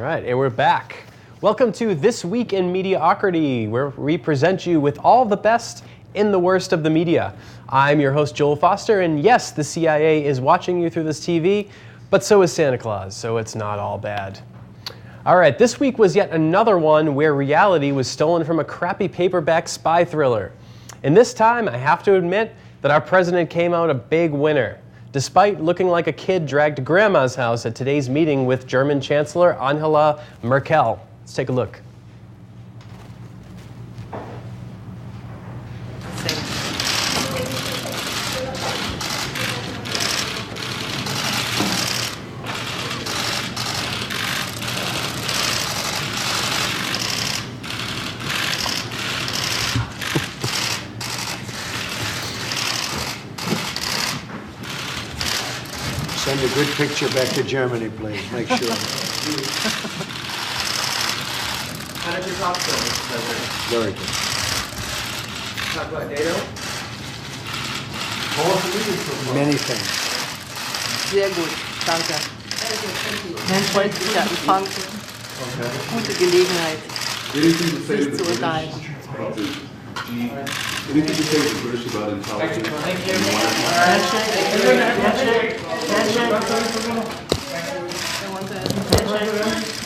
right, and we're back. Welcome to This Week in Mediaocrity, where we present you with all the best in the worst of the media. I'm your host, Joel Foster, and yes, the CIA is watching you through this TV, but so is Santa Claus, so it's not all bad. All right, this week was yet another one where reality was stolen from a crappy paperback spy thriller. And this time, I have to admit that our president came out a big winner, despite looking like a kid dragged to grandma's house at today's meeting with German Chancellor Angela Merkel. Let's take a look. Send a good picture back to Germany, please. Make sure. How did your talk go, Mr. President? Very good. Talk about NATO? Many things. Sehr gut, danke. Ein freundlicher Empfang. Gute Gelegenheit, sich zu unterhalten. Anything to say to British about intelligence?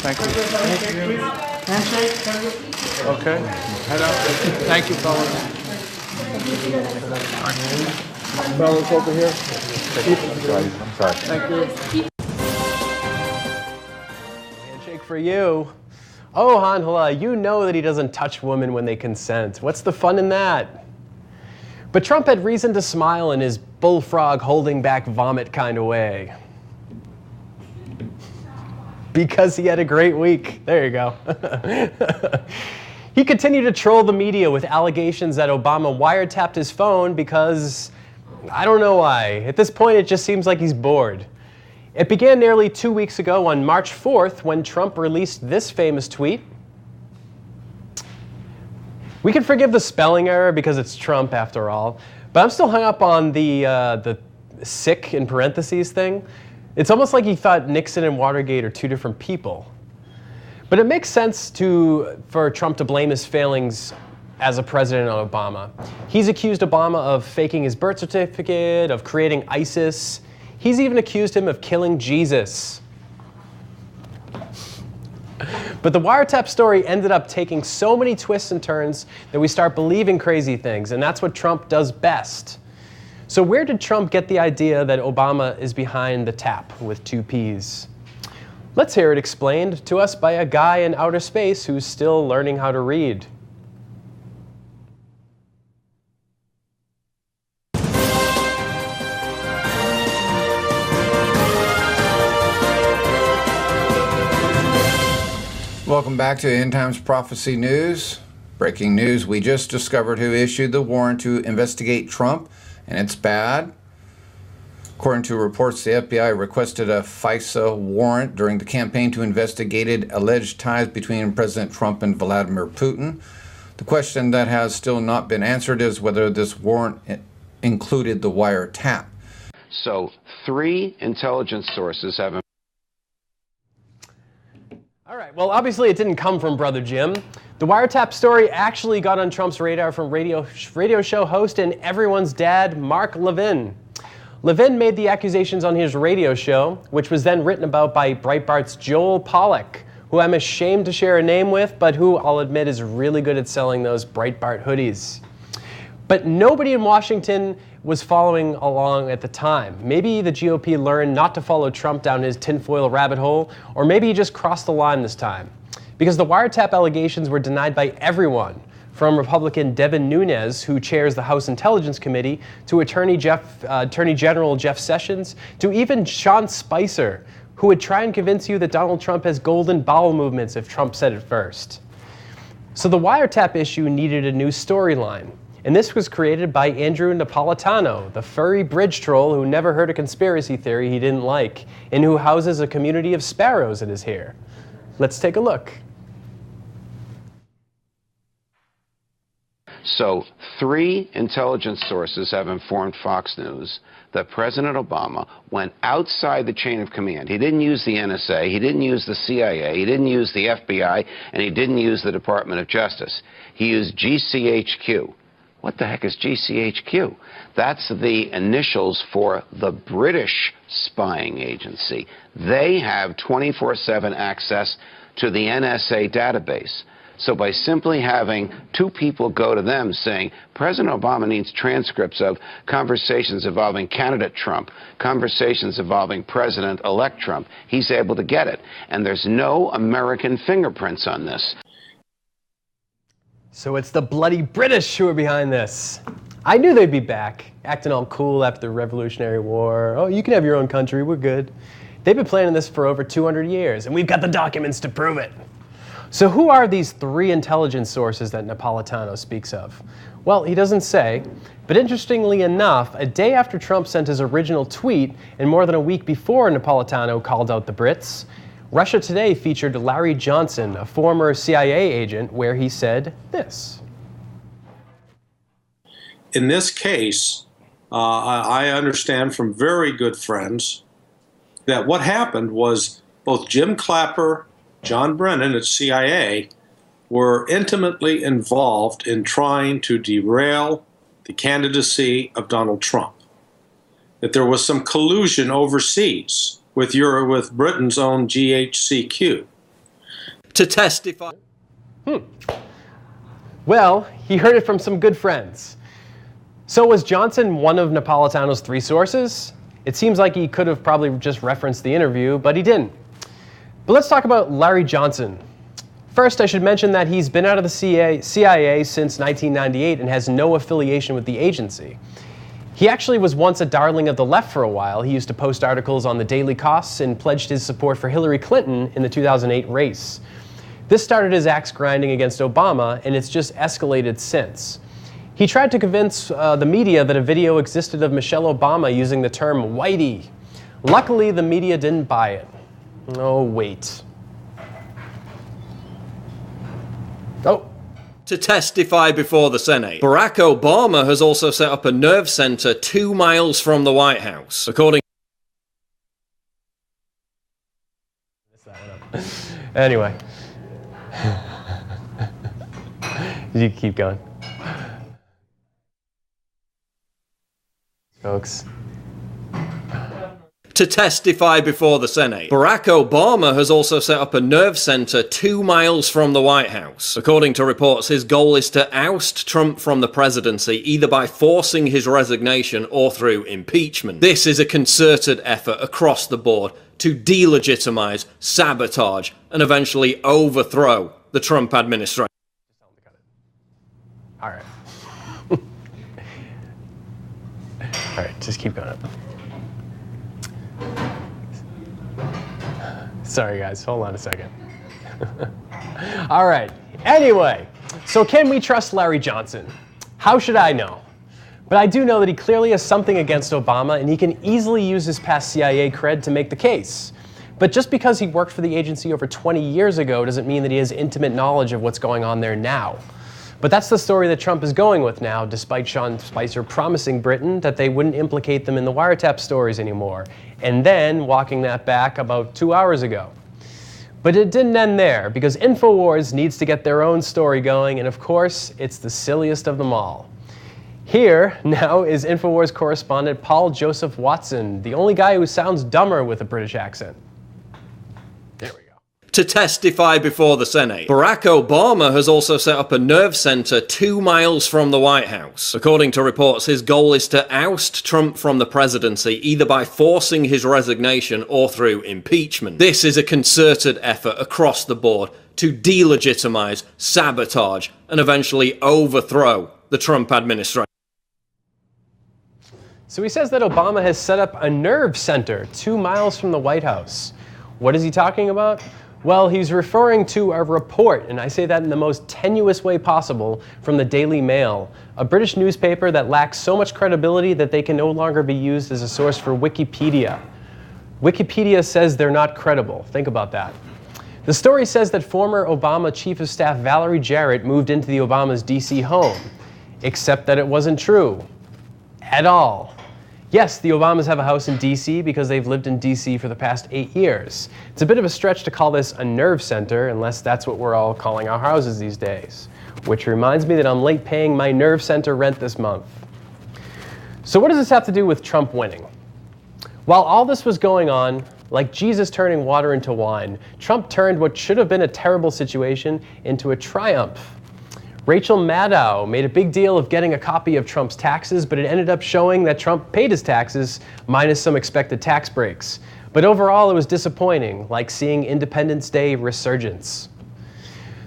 Thank you. Handshake. Okay. Head out. Thank you, fellas. Fellas over here. I'm sorry. Thank you. Handshake for you. Oh, Angela, you know that he doesn't touch women when they consent. What's the fun in that? But Trump had reason to smile in his bullfrog holding back vomit kind of way. Because he had a great week. There you go. He continued to troll the media with allegations that Obama wiretapped his phone because, I don't know why. At this point, it just seems like he's bored. It began nearly 2 weeks ago on March 4th when Trump released this famous tweet. We can forgive the spelling error because it's Trump after all, but I'm still hung up on the sick in parentheses thing. It's almost like he thought Nixon and Watergate are two different people. But it makes sense for Trump to blame his failings as a president on Obama. He's accused Obama of faking his birth certificate, of creating ISIS. He's even accused him of killing Jesus. But the wiretap story ended up taking so many twists and turns that we start believing crazy things, and that's what Trump does best. So where did Trump get the idea that Obama is behind the tap with two P's? Let's hear it explained to us by a guy in outer space who's still learning how to read. Welcome back to End Times Prophecy News. Breaking news, we just discovered who issued the warrant to investigate Trump, and it's bad. According to reports, the FBI requested a FISA warrant during the campaign to investigate alleged ties between President Trump and Vladimir Putin. The question that has still not been answered is whether this warrant included the wiretap. So 3 intelligence sources have. All right, well, obviously it didn't come from Brother Jim. The wiretap story actually got on Trump's radar from radio show host and everyone's dad, Mark Levin. Levin made the accusations on his radio show, which was then written about by Breitbart's Joel Pollack, who I'm ashamed to share a name with, but who I'll admit is really good at selling those Breitbart hoodies. But nobody in Washington was following along at the time. Maybe the GOP learned not to follow Trump down his tinfoil rabbit hole, or maybe he just crossed the line this time. Because the wiretap allegations were denied by everyone, from Republican Devin Nunes, who chairs the House Intelligence Committee, to Attorney General Jeff Sessions, to even Sean Spicer, who would try and convince you that Donald Trump has golden bowel movements if Trump said it first. So the wiretap issue needed a new storyline. And this was created by Andrew Napolitano, the furry bridge troll who never heard a conspiracy theory he didn't like, and who houses a community of sparrows in his hair. Let's take a look. So 3 intelligence sources have informed Fox News that President Obama went outside the chain of command. He didn't use the NSA, he didn't use the CIA, he didn't use the FBI, and he didn't use the Department of Justice. He used GCHQ. What the heck is GCHQ? That's the initials for the British spying agency. They have 24/7 access to the NSA database. So by simply having 2 people go to them saying, President Obama needs transcripts of conversations involving candidate Trump, conversations involving President-elect Trump, he's able to get it. And there's no American fingerprints on this. So it's the bloody British who are behind this. I knew they'd be back, acting all cool after the Revolutionary War. Oh, you can have your own country, we're good. They've been planning this for over 200 years, and we've got the documents to prove it. So who are these 3 intelligence sources that Napolitano speaks of? Well, he doesn't say, but interestingly enough, a day after Trump sent his original tweet, and more than a week before Napolitano called out the Brits, Russia Today featured Larry Johnson, a former CIA agent, where he said this. In this case, I understand from very good friends that what happened was both Jim Clapper, John Brennan at CIA were intimately involved in trying to derail the candidacy of Donald Trump. That there was some collusion overseas with Britain's own GHCQ. To testify. Well, he heard it from some good friends. So was Johnson one of Napolitano's 3 sources? It seems like he could have probably just referenced the interview, but he didn't. But let's talk about Larry Johnson. First, I should mention that he's been out of the CIA since 1998 and has no affiliation with the agency. He actually was once a darling of the left for a while. He used to post articles on the daily costs and pledged his support for Hillary Clinton in the 2008 race. This started his axe grinding against Obama, and it's just escalated since. He tried to convince the media that a video existed of Michelle Obama using the term whitey. Luckily, the media didn't buy it. Oh, wait. Oh. To testify before the Senate. Barack Obama has also set up a nerve center 2 miles from the White House. According Anyway. You keep going. Folks. to testify before the Senate. Barack Obama has also set up a nerve center 2 miles from the White House. According to reports, his goal is to oust Trump from the presidency, either by forcing his resignation or through impeachment. This is a concerted effort across the board to delegitimize, sabotage, and eventually overthrow the Trump administration. All right. All right, just keep going up. Sorry, guys. Hold on a second. All right. Anyway, so can we trust Larry Johnson? How should I know? But I do know that he clearly has something against Obama, and he can easily use his past CIA cred to make the case. But just because he worked for the agency over 20 years ago doesn't mean that he has intimate knowledge of what's going on there now. But that's the story that Trump is going with now, despite Sean Spicer promising Britain that they wouldn't implicate them in the wiretap stories anymore, and then walking that back about 2 hours ago. But it didn't end there, because InfoWars needs to get their own story going, and of course, it's the silliest of them all. Here now is InfoWars correspondent Paul Joseph Watson, the only guy who sounds dumber with a British accent. There we go. To testify before the Senate. Barack Obama has also set up a nerve center 2 miles from the White House. According to reports, his goal is to oust Trump from the presidency, either by forcing his resignation or through impeachment. This is a concerted effort across the board to delegitimize, sabotage, and eventually overthrow the Trump administration. So he says that Obama has set up a nerve center 2 miles from the White House. What is he talking about? Well, he's referring to a report, and I say that in the most tenuous way possible, from the Daily Mail, a British newspaper that lacks so much credibility that they can no longer be used as a source for Wikipedia. Wikipedia says they're not credible. Think about that. The story says that former Obama Chief of Staff Valerie Jarrett moved into the Obama's D.C. home. except that it wasn't true at all. Yes, the Obamas have a house in D.C. because they've lived in D.C. for the past 8 years. It's a bit of a stretch to call this a nerve center, unless that's what we're all calling our houses these days. Which reminds me that I'm late paying my nerve center rent this month. So what does this have to do with Trump winning? While all this was going on, like Jesus turning water into wine, Trump turned what should have been a terrible situation into a triumph. Rachel Maddow made a big deal of getting a copy of Trump's taxes, but it ended up showing that Trump paid his taxes minus some expected tax breaks. But overall, it was disappointing, like seeing Independence Day resurgence.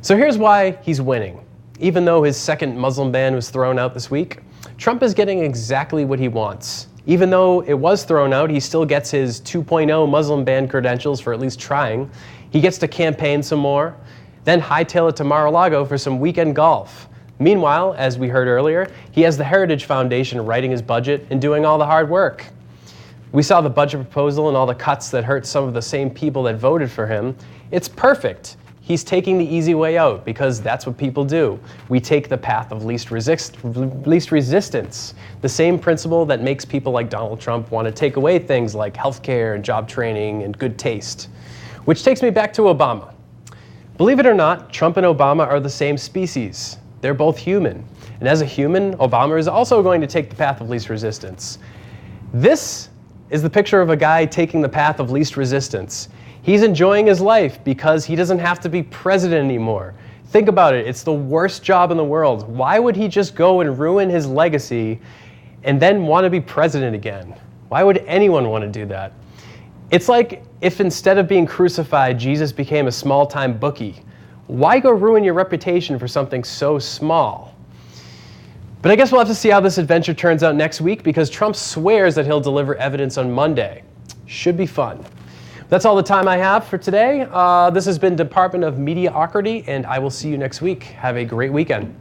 So here's why he's winning. Even though his second Muslim ban was thrown out this week, Trump is getting exactly what he wants. Even though it was thrown out, he still gets his 2.0 Muslim ban credentials for at least trying. He gets to campaign some more, then hightail it to Mar-a-Lago for some weekend golf. Meanwhile, as we heard earlier, he has the Heritage Foundation writing his budget and doing all the hard work. We saw the budget proposal and all the cuts that hurt some of the same people that voted for him. It's perfect. He's taking the easy way out because that's what people do. We take the path of least resistance. The same principle that makes people like Donald Trump want to take away things like healthcare and job training and good taste. Which takes me back to Obama. Believe it or not, Trump and Obama are the same species. They're both human. And as a human, Obama is also going to take the path of least resistance. This is the picture of a guy taking the path of least resistance. He's enjoying his life because he doesn't have to be president anymore. Think about it, it's the worst job in the world. Why would he just go and ruin his legacy and then want to be president again? Why would anyone want to do that? It's like if instead of being crucified, Jesus became a small-time bookie. Why go ruin your reputation for something so small? But I guess we'll have to see how this adventure turns out next week because Trump swears that he'll deliver evidence on Monday. Should be fun. That's all the time I have for today. This has been Department of Mediaocrity, and I will see you next week. Have a great weekend.